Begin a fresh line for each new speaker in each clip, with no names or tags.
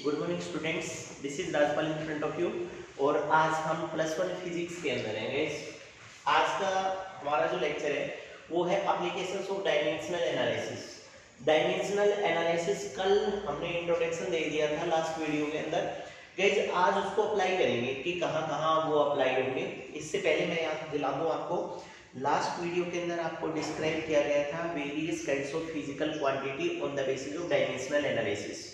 Good morning students, this is Rajpal in front of you. और आज हम +1 फिजिक्स के अंदर हैं गाइस। आज का हमारा जो लेक्चर है वो है applications of dimensional analysis. Dimensional analysis कल हमने इंट्रोडक्शन दे दिया था लास्ट वीडियो के अंदर। गाइस आज उसको अप्लाई करेंगे कि कहाँ कहाँ वो अप्लाई होंगे। इससे पहले मैं याद दिला दूँ आपको, लास्ट वीडियो के अंदर आपको डिस्क्राइब किया गया था various kinds of physical quantity on the basis of dimensional analysis.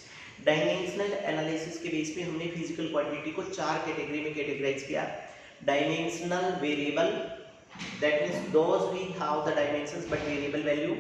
Dimensional analysis के बेस पे हमने फिजिकल क्वांटिटी को 4 कैटेगरी में कैटेगराइज किया। Dimensional variable, that means those we have the dimensions but variable value.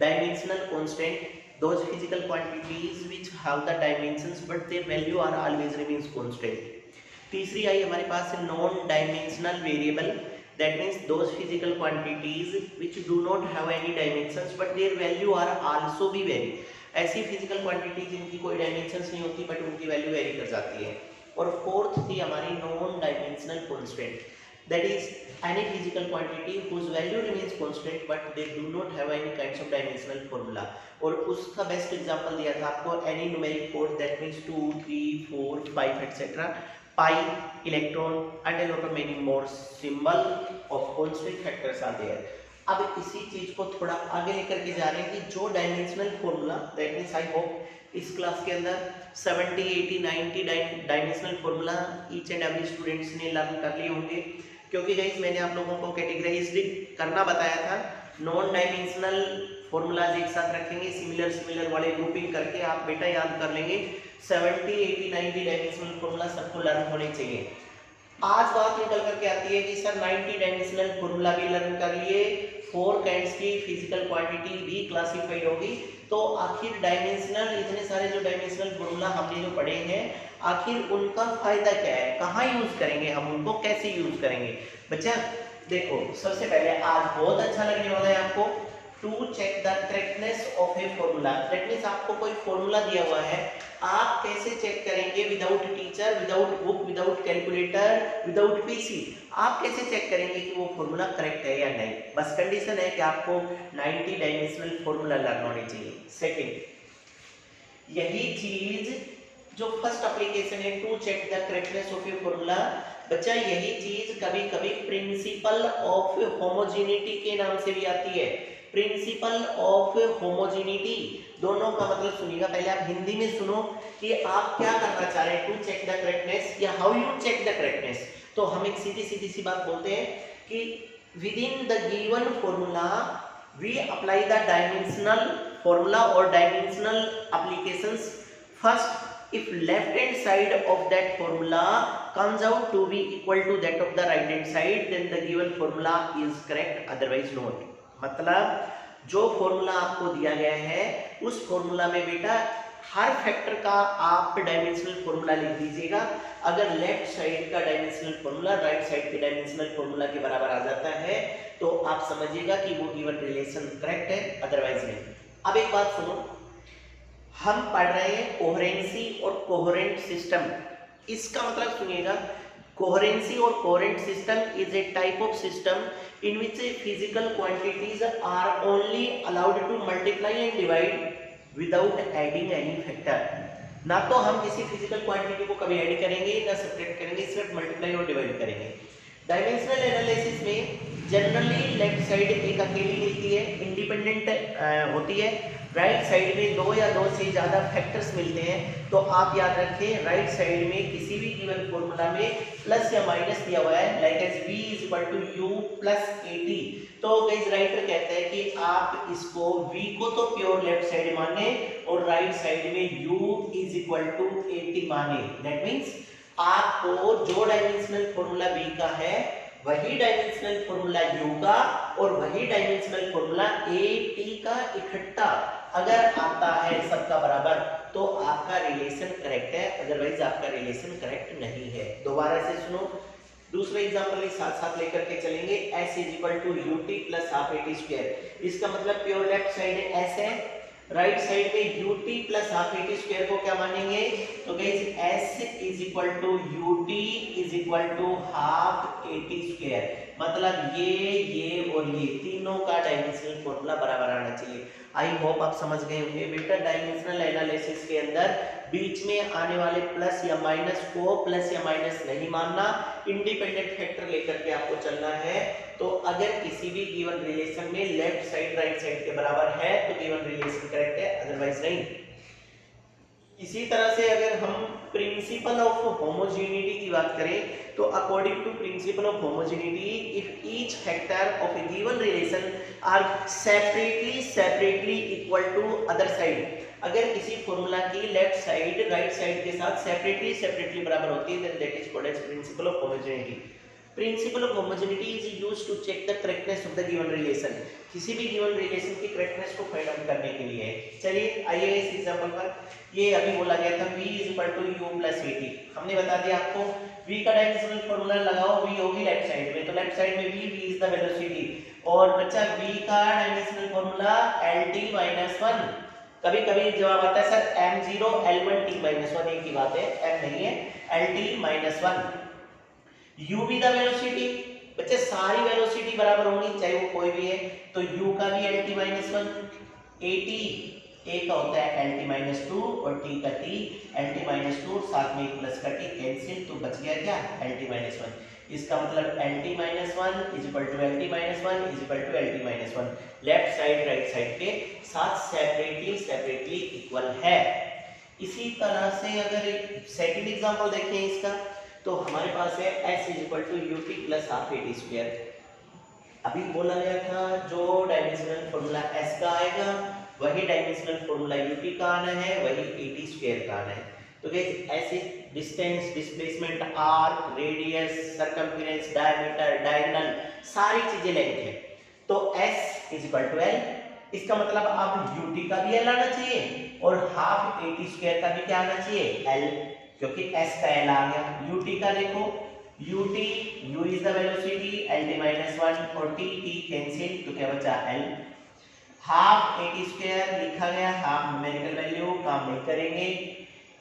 Dimensional constant, those physical quantities which have the dimensions but their value are always remains constant. तीसरी आई हमारे पास non dimensional variable, that means those physical quantities which do not have any dimensions but their value are also be vary। ऐसी physical quantity जिनकी कोई dimensions नहीं होती but उनकी वैल्यू वेरी कर जाती है। और फोर्थ थी हमारी non dimensional constant, that is any physical quantity whose value remains constant but they do not have any kinds of dimensional formula. और उसका बेस्ट एग्जांपल दिया था आपको any numeric code, that means 2 3 4 5 etcetera, pi, electron and a lot of many more symbol of constant factors are there। अब इसी चीज को थोड़ा आगे लेकर के जा रहे हैं कि जो dimensional formula, that means I hope इस क्लास के अंदर 70 80 90 dimensional formula each and every students ने लर्न कर लिए होंगे। क्योंकि गाइस मैंने आप लोगों को कैटेगराइज्ड करना बताया था। नॉन डायमेंशनल फॉर्मूलाज एक साथ रखेंगे, सिमिलर वाले ग्रुपिंग करके आप बेटा याद कर लेंगे। 70 80 90 डायमेंशनल फॉर्मूला सबको लर्न होने चाहिए। आज बात निकल करके आती है कि सर 90 डायमेंशनल फॉर्मूला भी लर्न कर लिए, 4 काइंड्स की फिजिकल क्वांटिटी भी क्लासिफाइड होगी, तो आखिर डायमेंशनल इतने सारे जो डायमेंशनल फॉर्मूला हमने जो पढ़े हैं आखिर उनका फायदा क्या है, कहाँ यूज करेंगे हम उनको, कैसे यूज करेंगे। बच्चा देखो, सबसे पहले आज बहुत अच्छा लगने वाला है आपको to check the correctness of a formula. That means आपको कोई फॉर्मूला दिया हुआ है, आप कैसे चेक करेंगे without teacher, without book, without calculator, without PC, आप कैसे चेक करेंगे कि वो फॉर्मूला करेक्ट है या नहीं। बस कंडीशन है कि आपको 90 डायमेंशनल फॉर्मूला लर्न होने चाहिए। सेकंड, यही चीज जो फर्स्ट एप्लीकेशन है to check the correctness of a formula, बच्चा यही चीज कभी कभी प्रिंसिपल ऑफ होमोजेनिटी के नाम से भी आती है। प्रिंसिपल ऑफ होमोजेनिटी, दोनों का मतलब सुनिएगा, पहले आप हिंदी में सुनो कि आप क्या करना चाह रहे हैं, टू चेक द करेक्टनेस या how you check the correctness. तो हम एक सीधी सी बात बोलते हैं कि within the given formula we apply the dimensional formula और dimensional applications. First, if left hand side of that formula comes out to be equal to that of the right hand side, then the given formula is correct, otherwise not। मतलब जो formula आपको दिया गया है उस formula में बेटा हर factor का आप डायमेंशनल फॉर्मूला लिख दीजिएगा। अगर लेफ्ट साइड का डायमेंशनल फॉर्मूला राइट साइड के डायमेंशनल फॉर्मूला के बराबर आ जाता है तो आप समझिएगा कि वो गिवन रिलेशन करेक्ट है, अदरवाइज नहीं। अब एक बात सुनो, हम पढ़ रहे हैं कोहेरेंसी और कोहेरेंट सिस्टम। इसका मतलब सुनिएगा, कोहेरेंसी और coherent system is a type of system in which physical quantities are only allowed to multiply and divide without adding any factor. ना तो हम किसी फिजिकल क्वांटिटी को कभी ऐड करेंगे ना सब्ट्रैक्ट करेंगे, सिर्फ मल्टीप्लाई और डिवाइड करेंगे। डायमेंशनल एनालिसिस में जनरली लेफ्ट साइड एक अकेली मिलती है, इंडिपेंडेंट होती है। राइट साइड में दो या दो से ज्यादा फैक्टर्स मिलते हैं। तो आप याद रखें, राइट साइड में किसी भी गिवन फॉर्मूला में प्लस या माइनस दिया हुआ है, लाइक एज v = u + 80। तो गाइस राइटर कहते हैं कि आप इसको v को तो प्योर लेफ्ट साइड माने और राइट साइड में u = 80 माने। दैट मींस आपको जो डायमेंशनल फॉर्मूला v का है वही डायमेंशनल फॉर्मूला u का और वही डायमेंशनल फॉर्मूला at का इकट्ठा अगर आता है सबका बराबर तो आपका रिलेशन करेक्ट है, अदरवाइज आपका रिलेशन करेक्ट नहीं है। दोबारा से सुनो, दूसरा एग्जांपल साथ साथ लेकर के चलेंगे। s = ut + ½ at²। इसका मतलब प्योर लेफ्ट साइड s है, राइट साइड में ut + ½ at² को क्या मानेंगे, तो गाइस s = ut = ½ at²। मतलब ये और ये तीनों का डायमेंशनल फॉर्मूला बराबर आना चाहिए। आई होप आप समझ गए होंगे बेटा। डायमेंशनल एनालिसिस के अंदर बीच में आने वाले प्लस या माइनस को प्लस या माइनस नहीं मानना, इंडिपेंडेंट फैक्टर लेकर के आपको चलना है। तो अगर किसी भी गिवन रिलेशन में लेफ्ट साइड राइट साइड के बराबर है तो गिवन रिलेशन करेक्ट है, अदरवाइज नहीं। इसी तरह से अगर हम प्रिंसिपल ऑफ होमोजेनिटी की बात करें तो according to principle of homogeneity if each factor of a given relation are separately equal to other side, अगर किसी फॉर्मूला की लेफ्ट साइड राइट साइड के साथ सेपरेटली बराबर होती है then that is called as principle of homogeneity. Principle of homogeneity is used to check the correctness of the given relation, किसी भी गिवन रिलेशन की करेक्टनेस को फाइंड आउट करने के लिए। चलिए आइए इस एग्जांपल पर, ये अभी बोला गया था v u + at, हमने बता दिया आपको v का डायमेंशनल फार्मूला लगाओ, v होगी लेफ्ट साइड में, तो लेफ्ट साइड में v इज द वेलोसिटी, और बच्चा v का डायमेंशनल फार्मूला lt - 1। कभी-कभी जवाब आता है सर m0 l1 t - 1, एक ही बात है, m नहीं है, lt - 1। u भी द वेलोसिटी, बच्चे सारी वेलोसिटी बराबर होंगी चाहे वो कोई भी है, तो u का भी lt - 1, at a का होता है lt - 2 और t का t lt - 2, साथ में एक प्लस का t कैंसिल, तो बच गया क्या lt - 1। इसका मतलब lt - 1 = lt - 1 = lt - 1, left side right side के साथ सेपरेटली इक्वल है। इसी तरह से अगर सेकंड एग्जांपल देखें इसका, तो हमारे पास है s = ut + ½ at²। अभी बोला गया था जो डायमेंशनल फार्मूला s का आएगा वही डायमेंशनल फार्मूला ut का आना है, वही at² का आना है। तो गाइस ऐसे distance, displacement, arc, radius, circumference, diameter, diagonal, सारी चीजें लेंथ है। तो s = l, इसका मतलब अब ut का भी l आना चाहिए और हाफ at² का भी क्या आना चाहिए l, क्योंकि s का l आ गया। ut का देखो ut, u is the velocity, lt - 1 और t कैंसिल, तो क्या बचा l। हाफ at² लिखा गया, हाफ न्यूमेरिकल वैल्यू, काम नहीं करेंगे,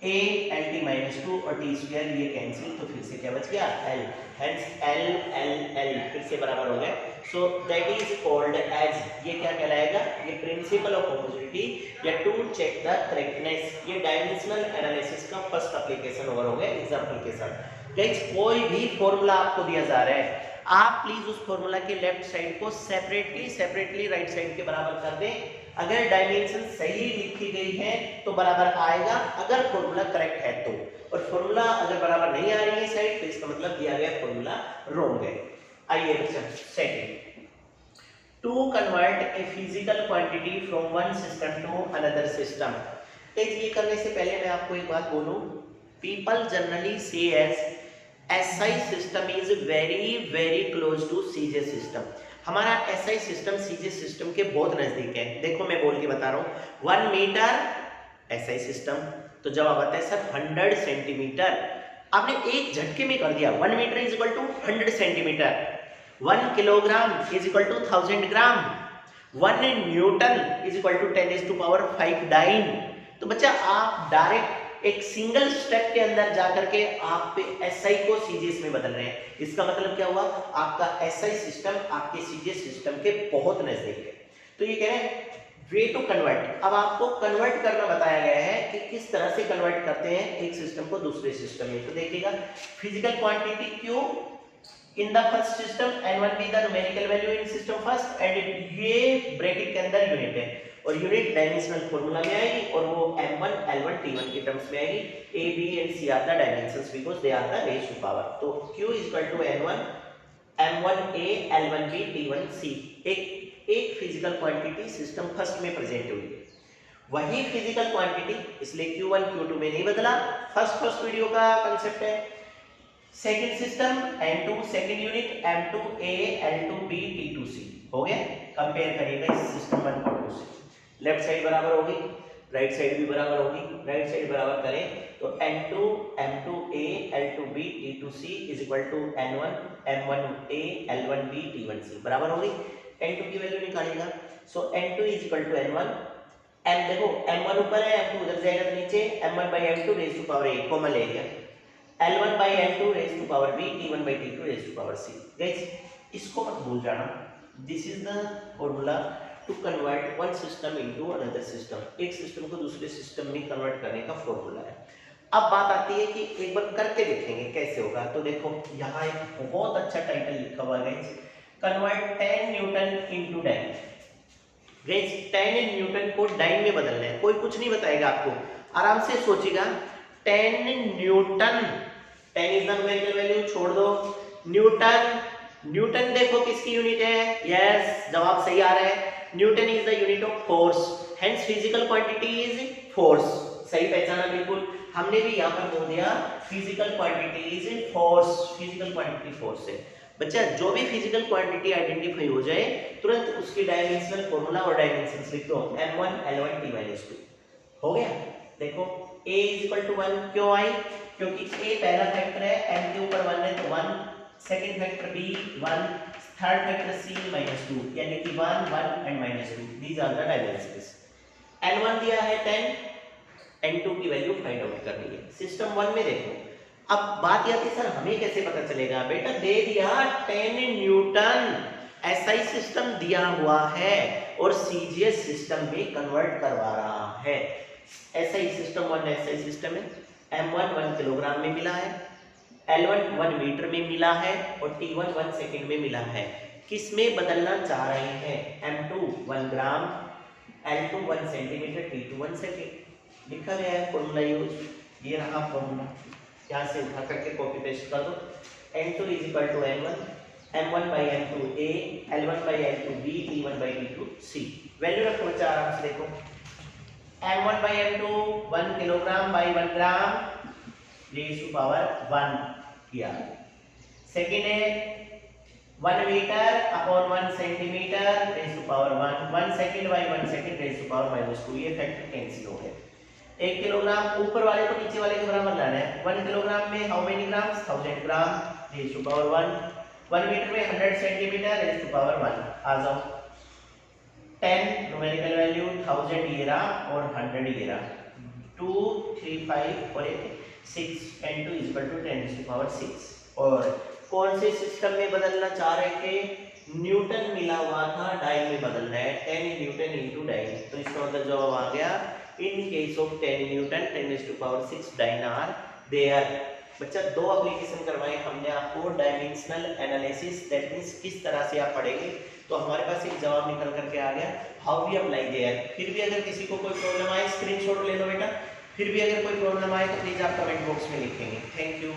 a lt - 2 और t² ये कैंसिल, तो फिर से क्या बच गया l, हेंस l फिर से बराबर हो गए। So that is called as, ये क्या कहलाएगा, ये प्रिंसिपल ऑफ होमोजेनिटी या टू चेक द करेक्टनेस, ये डायमेंशनल एनालिसिस का फर्स्ट एप्लीकेशन ओवर हो गया एग्जांपल के साथ। गाइस कोई भी फार्मूला आपको दिया जा रहा है, आप प्लीज उस फार्मूला के लेफ्ट साइड को सेपरेटली राइट साइड के बराबर कर दें। अगर डायमेंशन सही लिखी गई है तो बराबर आएगा, अगर फार्मूला करेक्ट है तो, और फार्मूला अगर बराबर नहीं आ रही है साइड तो इसका मतलब दिया गया फार्मूला रॉन्ग है। आइए बच्चा second, to convert a physical quantity from one system to another system. ये करने से पहले मैं आपको एक बात बोलूं, people generally say as SI system is very close to CJ system. हमारा SI सिस्टम CJ सिस्टम के बहुत नजदीक है। देखो मैं बोल के बता रहा हूँ, 1 मीटर SI सिस्टम, तो जवाब आता है सर 100 सेंटीमीटर। आपने एक झटके में कर दिया, 1 metre is equal to 100 centimetre, 1 kilogram is equal to 1000 gram, 1 newton is equal to 10⁵ dyne. तो बच्चा आप डायरेक्ट एक सिंगल स्टेप के अंदर जाकर के आप SI को CJ में बदल रहे हैं। इसका मतलब क्या हुआ, आपका SI सिस्टम आपके CJ सिस्टम के बहुत नजदीक है। तो ये कह रहे हैं वे टू कन्वर्ट, अब आपको कन्वर्ट करना बताया गया है कि किस तरह से कन्वर्ट करते हैं एक सिस्टम को दूसरे सिस्टम में। तो देखिएगा, physical quantity Q in the first system, n1 be the numerical value in system first, and ये ब्रैकेट के अंदर यूनिट है और यूनिट डायमेंशनल फार्मूला में आएगी और वो m1 l1 t1 की टर्म्स में आएगी। a b and c are the dimensions because they are the raise to power. तो q n1 m1a l1b t1 c, एक फिजिकल क्वांटिटी सिस्टम फर्स्ट में प्रेजेंट हुई है, वही फिजिकल क्वांटिटी, इसलिए q1 q2 में नहीं बदला, फर्स्ट वीडियो का कांसेप्ट है। Second system n2 second unit m2a l2b t2c हो गया। कंपेयर करिएगा इस सिस्टम 1 और 2 से, लेफ्ट साइड बराबर होगी, राइट साइड भी बराबर होगी, राइट साइड बराबर करें तो n2 m2a l2b t2c is equal to n1 m1a l1b t1c बराबर होगी। n2 की वैल्यू निकालिएगा, so n2 is equal to n1, m देखो m1 ऊपर है m2 उधर जाएगा तो नीचे, m1 by m2 raise to power a common ले लिया, l1 by l2 raise to power b t1 by t2 raise to power c। Guys इसको मत भूल जाना, this is the formula to convert one system into another system, एक system को दूसरे system में कन्वर्ट करने का फॉर्मूला है। अब बात आती है कि एक बार करके देखेंगे कैसे होगा। तो देखो यहाँ एक बहुत अच्छा टाइटल लिखा हुआ है, convert 10 newton into dyne. Guys 10 newton को डाइन में बदलना है, कोई कुछ नहीं बताएगा आपको, आराम से सोचिएगा। 10 Newton, 10 is the numerical value, छोड़ दो न्यूटन। न्यूटन देखो किसकी यूनिट है, यस जवाब सही आ रहा है, Newton is the unit of force, hence physical quantity is force. सही पहचाना बिल्कुल, हमने भी यहाँ पर बोल दिया physical quantity is force, physical quantity force है। बच्चा जो भी फिजिकल क्वांटिटी आइडेंटिफाई हो जाए तुरंत उसकी डायमेंशनल फॉर्मूला और डायमेंशंस लिख दो, m1 l1 t-2 हो गया। देखो a = 1 क्यों आई, क्योंकि a पहला फैक्टर है, m के ऊपर 1 है तो 1, second factor b 1, third factor c -2, यानी कि 1 1 and -2, these are the dimensions. n1 दिया है 10, n2 की वैल्यू फाइंड आउट करनी है। सिस्टम 1 में देखो, अब बात यह थी सर हमें कैसे पता चलेगा, बेटा दे दिया 10 न्यूटन, एसआई सिस्टम दिया हुआ है और सीजीएस सिस्टम में कन्वर्ट करवा रहा है। एसआई सिस्टम 1 एसआई सिस्टम है, m1 1 किलोग्राम में मिला है, l1 1 मीटर में मिला है और t1 1 सेकंड में मिला है। किस में बदलना चाह रहे हैं, m2 1 ग्राम, l2 1 सेंटीमीटर, t2 1 सेकंड। लिखा गया है फॉर्मूला यूज, ये रहा फॉर्मूला, यहाँ से उठा करके कॉपी पेस्ट कर दो। n2 = n1, m1 by m2 a, l1 by l2 b, t1 by t2 c। Value रखो बच्चा आराम से देखो, m1 by m2 1 kilogram by 1 gram raise to power 1 किया। सेकंड है 1 metre upon 1 centimetre raise to power 1, 1 second by 1 second raise to power -2, ये factor cancel हो गए। 1 किलोग्राम ऊपर वाले को नीचे वाले के बराबर लाना है, 1 किलोग्राम में how many grams, 1000 gram raise to power 1, 1 metre में 100 सेंटीमीटर रेज़ टू पावर 1। आ जाओ 10 न्यूमेरिकल वैल्यू, 1000 ये रहा और 100 ये रहा, 2 3 5 और 6, n2 = 10⁶। और कौन से सिस्टम में बदलना चाह रहे थे, न्यूटन मिला हुआ था, डाइन में बदलना है, 10 न्यूटन इनटू डाइन। तो इसका मतलब जवाब आ गया, in case of 10 Newton 10⁶ dyne are there। बच्चा दो एप्लीकेशन करवाए हमने आपको, डायमेंशनल एनालिसिस, दैट मींस किस तरह से आप पढ़ेंगे, तो हमारे पास एक जवाब निकल करके आ गया, हाउ वी अप्लाई देयर। फिर भी अगर किसी को कोई प्रॉब्लम आए स्क्रीनशॉट ले लो बेटा, फिर भी अगर कोई प्रॉब्लम आए तो प्लीज आप कमेंट बॉक्स में लिखेंगे। Thank you.